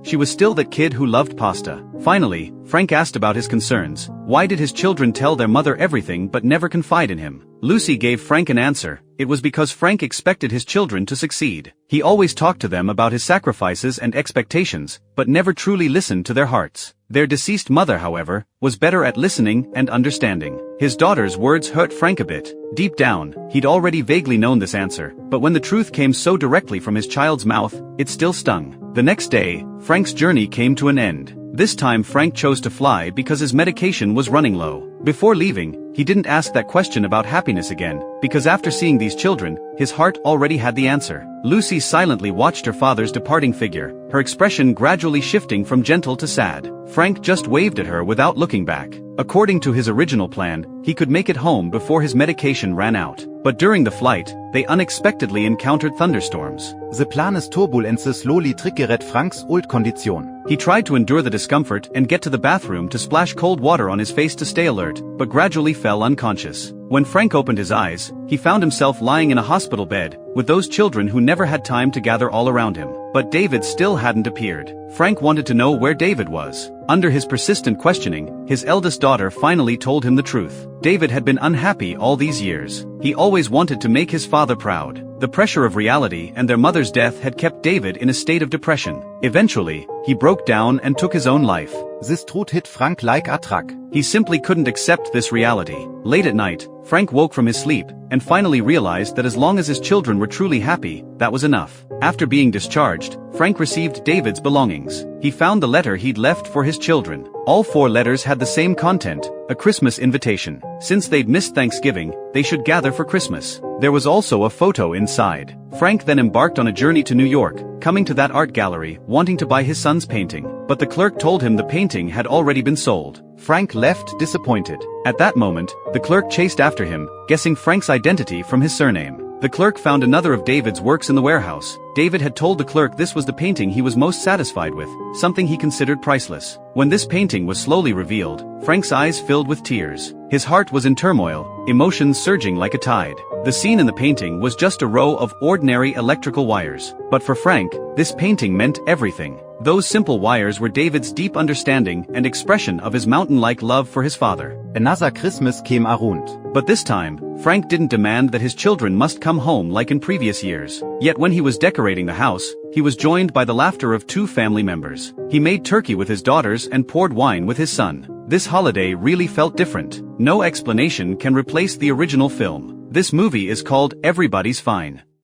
She was still that kid who loved pasta. Finally, Frank asked about his concerns. Why did his children tell their mother everything but never confide in him? Lucy gave Frank an answer. It was because Frank expected his children to succeed. He always talked to them about his sacrifices and expectations, but never truly listened to their hearts. Their deceased mother, however, was better at listening and understanding. His daughter's words hurt Frank a bit. Deep down, he'd already vaguely known this answer, but when the truth came so directly from his child's mouth, it still stung. The next day, Frank's journey came to an end. This time Frank chose to fly because his medication was running low. Before leaving, he didn't ask that question about happiness again, because after seeing these children, his heart already had the answer. Lucy silently watched her father's departing figure, her expression gradually shifting from gentle to sad. Frank just waved at her without looking back. According to his original plan, he could make it home before his medication ran out. But during the flight, they unexpectedly encountered thunderstorms. The planes turbulences slowly triggered Franks old condition. He tried to endure the discomfort and get to the bathroom to splash cold water on his face to stay alert, but gradually fell unconscious. When Frank opened his eyes, he found himself lying in a hospital bed, with those children who never had time to gather all around him. But David still hadn't appeared. Frank wanted to know where David was. Under his persistent questioning, his eldest daughter finally told him the truth. David had been unhappy all these years. He always wanted to make his father proud. The pressure of reality and their mother's death had kept David in a state of depression. Eventually, he broke down and took his own life. This truth hit Frank like a truck. He simply couldn't accept this reality. Late at night, Frank woke from his sleep, and finally realized that as long as his children were truly happy, that was enough. After being discharged, Frank received David's belongings. He found the letter he'd left for his children. All 4 letters had the same content, a Christmas invitation. Since they'd missed Thanksgiving, they should gather for Christmas. There was also a photo inside. Frank then embarked on a journey to New York, coming to that art gallery, wanting to buy his son's painting. But the clerk told him the painting had already been sold. Frank left disappointed. At that moment, the clerk chased after him, guessing Frank's identity from his surname. The clerk found another of David's works in the warehouse. David had told the clerk this was the painting he was most satisfied with, something he considered priceless. When this painting was slowly revealed, Frank's eyes filled with tears. His heart was in turmoil, emotions surging like a tide. The scene in the painting was just a row of ordinary electrical wires. But for Frank, this painting meant everything. Those simple wires were David's deep understanding and expression of his mountain-like love for his father. Another Christmas came around. But this time, Frank didn't demand that his children must come home like in previous years. Yet when he was decorating the house, he was joined by the laughter of 2 family members. He made turkey with his daughters and poured wine with his son. This holiday really felt different. No explanation can replace the original film. This movie is called Everybody's Fine.